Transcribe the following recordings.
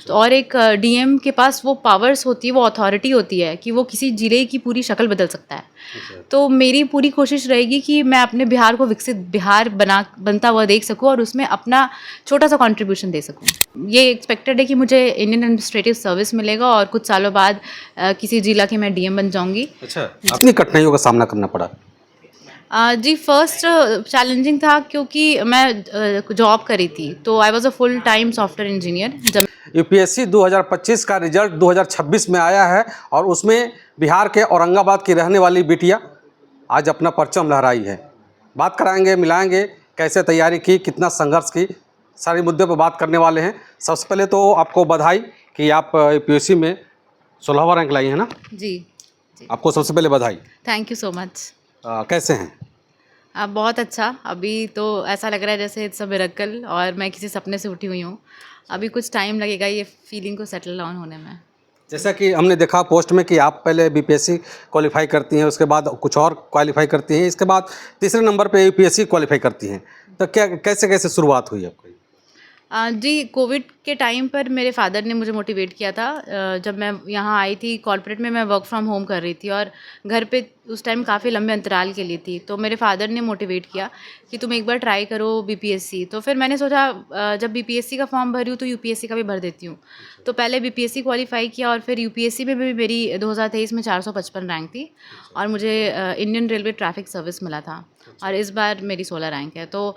तो और एक डीएम के पास वो पावर्स होती है, वो अथॉरिटी होती है कि वो किसी ज़िले की पूरी शक्ल बदल सकता है। तो मेरी पूरी कोशिश रहेगी कि मैं अपने बिहार को विकसित बिहार बनता हुआ देख सकूँ और उसमें अपना छोटा-सा कंट्रीब्यूशन दे सकूँ। ये एक्सपेक्टेड है कि मुझे इंडियन एडमिनिस्ट्रेटिव सर्विस मिलेगा और कुछ सालों बाद किसी ज़िला की मैं डीएम बन जाऊँगी। अच्छा, कितनी कठिनाइयों का सामना करना पड़ा? जी फर्स्ट चैलेंजिंग था क्योंकि मैं जॉब करी थी, तो I was a full time software engineer. जब यूपीएससी 2025 का रिजल्ट 2026 में आया है और उसमें बिहार के औरंगाबाद की रहने वाली बिटिया आज अपना परचम लहराई है। बात कराएंगे, मिलाएंगे, कैसे तैयारी की, कितना संघर्ष की, सारे मुद्दे पर बात करने वाले हैं। सबसे पहले तो आपको बधाई कि आप यूपीएससी में 16वां रैंक लाई है ना। जी, जी, आपको सबसे पहले बधाई। Thank you so much. कैसे हैं? बहुत अच्छा, अभी तो ऐसा लग रहा है जैसे इट्स अ मिरेकल और मैं किसी सपने से उठी हुई हूँ। अभी कुछ टाइम लगेगा ये फीलिंग को सेटल डाउन होने में। जैसा कि हमने देखा पोस्ट में कि आप पहले बीपीएससी क्वालिफाई करती हैं, उसके बाद कुछ और क्वालिफाई करती हैं, इसके बाद तीसरे नंबर पे यूपीएससी क्वालिफाई करती हैं। तो क्या कैसे कैसे शुरुआत हुई आपकी? जी, कोविड के टाइम पर मेरे फ़ादर ने मुझे मोटिवेट किया था। जब मैं यहाँ आई थी कॉर्पोरेट में, मैं वर्क फ्रॉम होम कर रही थी और घर पे उस टाइम काफ़ी लंबे अंतराल के लिए थी। तो मेरे फ़ादर ने मोटिवेट किया कि तुम एक बार ट्राई करो बीपीएससी। तो फिर मैंने सोचा जब बीपीएससी का फॉर्म भरी हूँ तो यूपीएससी का भी भर देती हूँ। तो पहले बीपीएससी क्वालिफ़ाई किया और फिर यूपीएससी में भी मेरी 2023 में 455 रैंक थी और मुझे इंडियन रेलवे ट्रैफ़िक सर्विस मिला था और इस बार मेरी 16 रैंक है। तो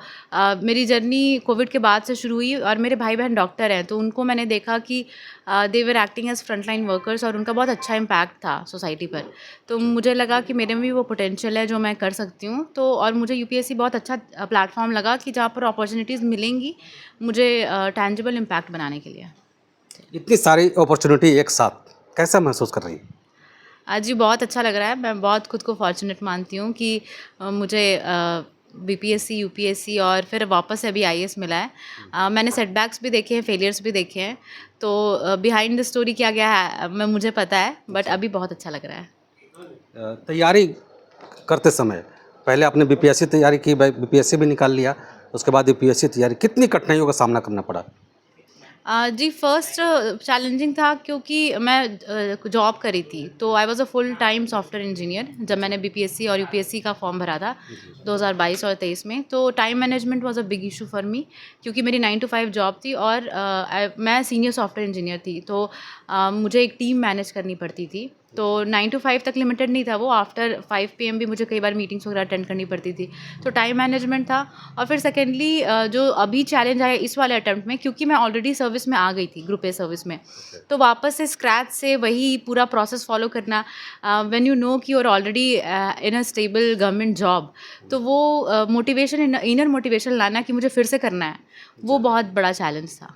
मेरी जर्नी कोविड के बाद से शुरू हुई और मेरे भाई-बहन डॉक्टर हैं, तो उनको मैंने देखा कि they were acting as frontline workers और उनका बहुत अच्छा इम्पैक्ट था सोसाइटी पर। तो मुझे लगा कि मेरे में भी वो पोटेंशियल है जो मैं कर सकती हूँ। तो और मुझे यूपीएससी बहुत अच्छा प्लेटफ़ॉर्म लगा कि जहाँ पर अपॉर्च्युनिटीज़ मिलेंगी मुझे टैंजिबल इम्पैक्ट बनाने के लिए। इतनी सारी अपॉर्चुनिटी एक साथ, कैसा महसूस कर रही हैं? जी, बहुत अच्छा लग रहा है। मैं बहुत खुद को फॉर्च्यूनेट मानती हूँ कि मुझे बीपीएससी, यूपीएससी और फिर वापस से अभी आईएएस मिला है। मैंने सेटबैक्स भी देखे हैं, फेलियर्स भी देखे हैं। तो बिहाइंड द स्टोरी क्या गया है मैं मुझे पता है, बट अभी बहुत अच्छा लग रहा है। तैयारी करते समय पहले आपने बीपीएससी तैयारी की, बीपीएससी भी निकाल लिया, उसके बाद यूपीएससी तैयारी, कितनी कठिनाइयों का सामना करना पड़ा? जी फर्स्ट चैलेंजिंग था क्योंकि मैं जॉब करी थी, तो I was a full time software engineer जब मैंने बीपीएससी और यूपीएससी का फॉर्म भरा था 2022 और 23 में। तो time management was a big issue for me क्योंकि मेरी 9 टू 5 जॉब थी और मैं सीनियर सॉफ्टवेयर इंजीनियर थी, तो मुझे एक टीम मैनेज करनी पड़ती थी। तो 9 टू 5 तक लिमिटेड नहीं था वो, आफ्टर 5 पीएम भी मुझे कई बार मीटिंग्स वगैरह अटेंड करनी पड़ती थी। तो टाइम मैनेजमेंट था और फिर सेकेंडली जो अभी चैलेंज आया इस वाले अटेम्प्ट में, क्योंकि मैं ऑलरेडी सर्विस में आ गई थी, ग्रुप ए सर्विस में, तो वापस से स्क्रैच से वही पूरा प्रोसेस फॉलो करना, व्हेन यू नो कि you are already in a stable government job, तो वो मोटिवेशन, इनर मोटिवेशन लाना कि मुझे फिर से करना है, वो बहुत बड़ा चैलेंज था।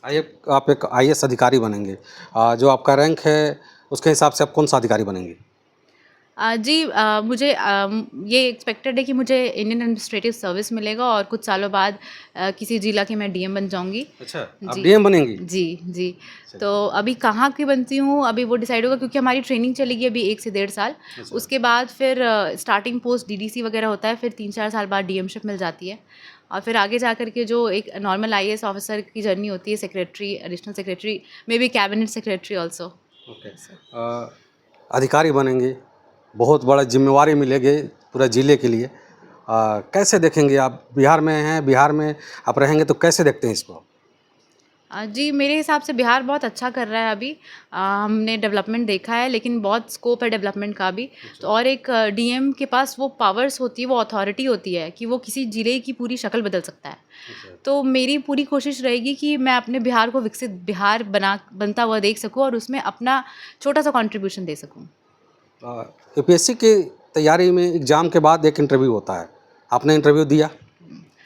आइए, आप एक आईएएस अधिकारी बनेंगे, जो आपका रैंक है उसके हिसाब से आप कौन सा अधिकारी बनेंगे? जी मुझे ये एक्सपेक्टेड है कि मुझे इंडियन एडमिनिस्ट्रेटिव सर्विस मिलेगा और कुछ सालों बाद किसी जिला की मैं डीएम बन जाऊंगी। अच्छा, आप जी, डीएम बनेंगी? जी, जी। तो अभी कहाँ की बनती हूँ अभी वो डिसाइड होगा क्योंकि हमारी ट्रेनिंग चलेगी अभी 1 से 1.5 साल। उसके बाद फिर स्टार्टिंग पोस्ट डीडीसी वगैरह होता है, फिर 3-4 साल बाद डीएमशिप मिल जाती है और फिर आगे जा कर के जो एक नॉर्मल आईएएस ऑफिसर की जर्नी होती है, secretary, additional secretary, may be cabinet secretary also. Okay. अधिकारी बनेंगे, बहुत बड़ा जिम्मेवारी मिलेगी पूरा ज़िले के लिए। कैसे देखेंगे आप? बिहार में हैं, बिहार में आप रहेंगे तो कैसे देखते हैं इसको? जी, मेरे हिसाब से बिहार बहुत अच्छा कर रहा है अभी। हमने डेवलपमेंट देखा है लेकिन बहुत स्कोप है डेवलपमेंट का भी। तो और एक डीएम के पास वो पावर्स होती है, वो अथॉरिटी होती है कि वो किसी ज़िले की पूरी शक्ल बदल सकता है। तो मेरी पूरी कोशिश रहेगी कि मैं अपने बिहार को विकसित बिहार बनता हुआ देख सकूँ और उसमें अपना छोटा-सा कंट्रीब्यूशन दे सकूँ। यूपीएससी की तैयारी में एग्ज़ाम के बाद एक इंटरव्यू होता है। आपने इंटरव्यू दिया?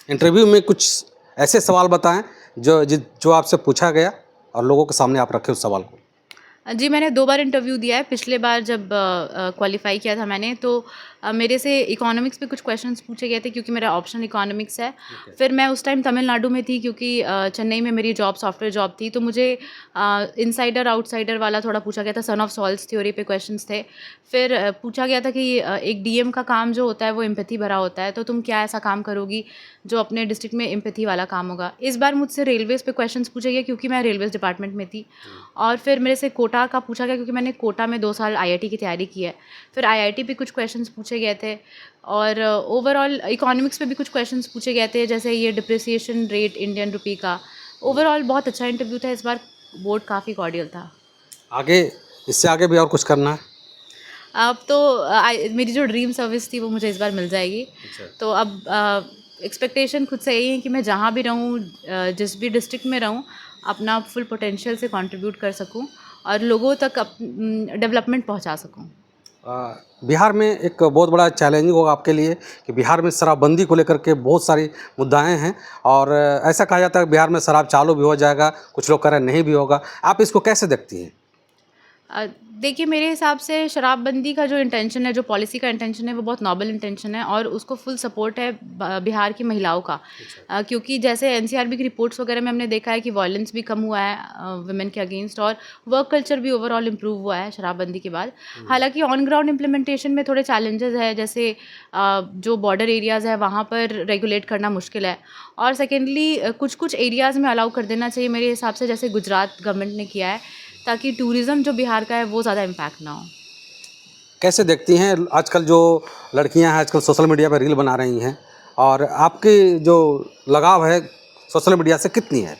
इंटरव्यू में कुछ ऐसे सवाल बताएँ जो आपसे पूछा गया और लोगों के सामने आप रखे उस सवाल को। जी, मैंने 2 बार इंटरव्यू दिया है। पिछले बार जब क्वालिफ़ाई किया था मैंने, तो मेरे से इकोनॉमिक्स पे कुछ क्वेश्चंस पूछे गए थे क्योंकि मेरा ऑप्शन इकोनॉमिक्स है। फिर मैं उस टाइम तमिलनाडु में थी क्योंकि चेन्नई में मेरी जॉब सॉफ्टवेयर जॉब थी, तो मुझे इनसाइडर आउटसाइडर वाला थोड़ा पूछा गया था, सन ऑफ सॉल्स थ्योरी पे क्वेश्चंस थे। फिर पूछा गया था कि एक डीएम का काम जो होता है वो एम्पैथी भरा होता है, तो तुम क्या ऐसा काम करोगी जो अपने डिस्ट्रिक्ट में एम्पैथी वाला काम होगा। इस बार मुझसे रेलवेज़ पे क्वेश्चंस पूछे गए क्योंकि मैं रेलवेज़ डिपार्टमेंट में थी। और फिर मेरे से कोटा का पूछा गया क्योंकि मैंने कोटा में 2 साल आईआईटी की तैयारी की है। फिर आईआईटी पे कुछ क्वेश्चंस पूछे गए थे और ओवरऑल इकोनॉमिक्स पे भी कुछ क्वेश्चंस पूछे गए थे, जैसे ये डिप्रिसिएशन रेट इंडियन रुपी का। ओवरऑल बहुत अच्छा इंटरव्यू था इस बार, बोर्ड काफ़ी कॉर्डियल था। आगे इससे आगे भी और कुछ करना है? अब तो मेरी जो ड्रीम सर्विस थी वो मुझे इस बार मिल जाएगी। तो अब एक्सपेक्टेशन खुद से यही है कि मैं जहाँ भी रहूँ, जिस भी डिस्ट्रिक्ट में रहूँ, अपना फुल पोटेंशियल से कंट्रीब्यूट कर सकूँ और लोगों तक डेवलपमेंट पहुँचा सकूँ। बिहार में एक बहुत बड़ा चैलेंजिंग होगा आपके लिए कि बिहार में शराबबंदी को लेकर के बहुत सारी मुद्दाएं हैं और ऐसा कहा जाता है कि बिहार में शराब चालू भी हो जाएगा, कुछ लोग कह रहे हैं नहीं भी होगा। आप इसको कैसे देखती हैं? देखिए, मेरे हिसाब से शराबबंदी का जो इंटेंशन है, जो पॉलिसी का इंटेंशन है, वो बहुत नोबल इंटेंशन है और उसको फुल सपोर्ट है बिहार की महिलाओं का। क्योंकि जैसे एनसीआरबी की रिपोर्ट्स वगैरह में हमने देखा है कि वायलेंस भी कम हुआ है वुमेन के अगेंस्ट, और वर्क कल्चर भी ओवरऑल इम्प्रूव हुआ है शराबबंदी के बाद। हालांकि ऑन ग्राउंड इम्प्लीमेंटेशन में थोड़े चैलेंजेस है, जैसे जो बॉर्डर एरियाज़ है वहाँ पर रेगुलेट करना मुश्किल है, और सेकेंडली कुछ कुछ एरियाज़ में अलाउ कर देना चाहिए मेरे हिसाब से, जैसे गुजरात गवर्नमेंट ने किया है, ताकि टूरिज़्म जो बिहार का है वो ज़्यादा इम्पैक्ट ना हो। कैसे देखती हैं आजकल जो लड़कियां हैं आजकल सोशल मीडिया पर रील बना रही हैं, और आपकी जो लगाव है सोशल मीडिया से कितनी है?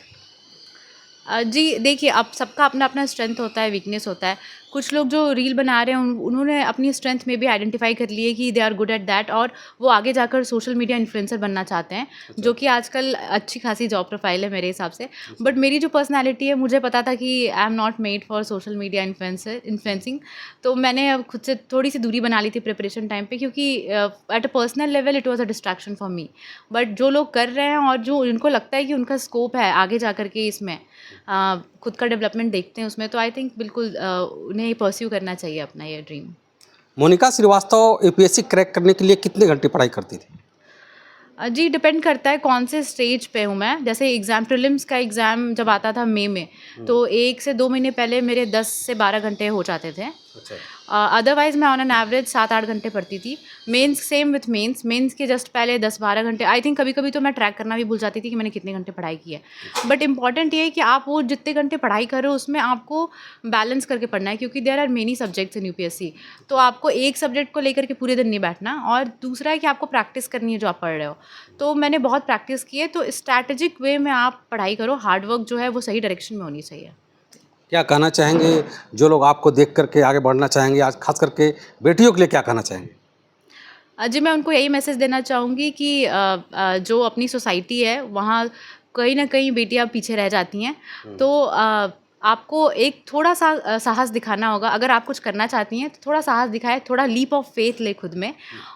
जी देखिए, अब सबका अपना अपना स्ट्रेंथ होता है, वीकनेस होता है। कुछ लोग जो रील बना रहे हैं उन्होंने अपनी स्ट्रेंथ में भी आइडेंटिफाई कर ली है कि they are good at that, और वो आगे जाकर सोशल मीडिया इन्फ्लुएंसर बनना चाहते हैं, जो कि आजकल अच्छी खासी जॉब प्रोफाइल है मेरे हिसाब से। बट मेरी जो पर्सनैलिटी है, मुझे पता था कि I am not made for social media influencing, तो मैंने अब खुद से थोड़ी सी दूरी बना ली थी प्रिपरेशन टाइम पे, क्योंकि at a personal level it was a distraction for me. But जो लोग कर रहे हैं और जो उनको लगता है कि उनका स्कोप है आगे जा कर के इसमें खुद का डेवलपमेंट देखते हैं उसमें, तो आई थिंक बिल्कुल उन्हें परस्यू करना चाहिए अपना ये dream. Monika Srivastava UPSC crack करने के लिए कितने घंटे पढ़ाई करती थी? जी डिपेंड करता है कौन से स्टेज पे हूँ मैं। जैसे एग्ज़ाम प्रीलिम्स का एग्ज़ाम जब आता था मई में, तो 1 से 2 महीने पहले मेरे 10 से 12 घंटे हो जाते थे। अदरवाइज़ मैं ऑन एन एवरेज 7-8 घंटे पढ़ती थी। मेंस सेम विथ मेंस के जस्ट पहले 10-12 घंटे। आई थिंक कभी-कभी तो मैं ट्रैक करना भी भूल जाती थी कि मैंने कितने घंटे पढ़ाई की है। बट इम्पॉर्टेंट ये है कि आप वो जितने घंटे पढ़ाई कर रहे हो उसमें आपको बैलेंस करके पढ़ना है, क्योंकि there are many subjects in UPSC. तो आपको एक सब्जेक्ट को लेकर के पूरे दिन नहीं बैठना, और दूसरा है कि आपको प्रैक्टिस करनी है जो आप पढ़ रहे हो। तो मैंने बहुत प्रैक्टिस की है, तो स्ट्रैटेजिक वे में आप पढ़ाई करो, हार्ड वर्क जो है वो सही डायरेक्शन में होनी चाहिए। क्या कहना चाहेंगे जो लोग आपको देख करके आगे बढ़ना चाहेंगे, आज खास करके बेटियों के लिए क्या कहना चाहेंगे? जी मैं उनको यही मैसेज देना चाहूँगी कि जो अपनी सोसाइटी है वहाँ कहीं ना कहीं बेटियाँ पीछे रह जाती हैं। तो आपको एक थोड़ा सा साहस दिखाना होगा। अगर आप कुछ करना चाहती हैं तो थोड़ा साहस दिखाएं, थोड़ा लीप ऑफ फेथ ले खुद में,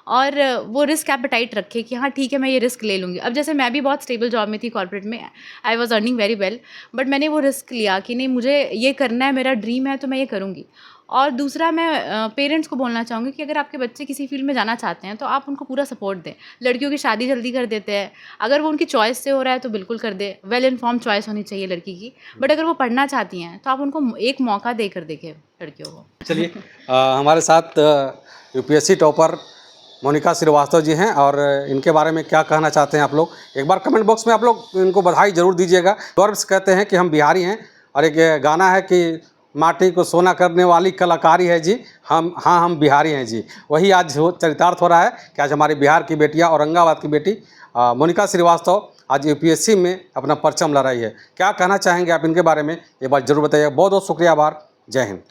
और वो रिस्क एपेटाइट रखें कि हाँ ठीक है मैं ये रिस्क ले लूँगी। अब जैसे मैं भी बहुत स्टेबल जॉब में थी कॉर्पोरेट में, I was earning very well, but मैंने वो रिस्क लिया कि नहीं मुझे ये करना है, मेरा ड्रीम है तो मैं ये करूँगी। और दूसरा मैं पेरेंट्स को बोलना चाहूँगी कि अगर आपके बच्चे किसी फील्ड में जाना चाहते हैं तो आप उनको पूरा सपोर्ट दें। लड़कियों की शादी जल्दी कर देते हैं, अगर वो उनकी चॉइस से हो रहा है तो बिल्कुल कर दें। वेल इन्फॉर्म चॉइस होनी चाहिए लड़की की, बट अगर वो पढ़ना चाहती हैं तो आप उनको एक मौका देकर देखें लड़कियों को। चलिए, हमारे साथ यूपीएससी टॉपर मोनिका श्रीवास्तव जी हैं, और इनके बारे में क्या कहना चाहते हैं आप लोग एक बार कमेंट बॉक्स में आप लोग इनको बधाई ज़रूर दीजिएगा। गर्व से कहते हैं कि हम बिहारी हैं, और एक गाना है कि माटी को सोना करने वाली कलाकारी है जी, हम बिहारी हैं जी। वही आज चरितार्थ हो रहा है कि आज हमारे बिहार की बेटियां, औरंगाबाद की बेटी मोनिका श्रीवास्तव आज यूपीएससी में अपना परचम लहराई है। क्या कहना चाहेंगे आप इनके बारे में, ये बात जरूर बताइए। बहुत बहुत शुक्रिया, आभार, जय हिंद।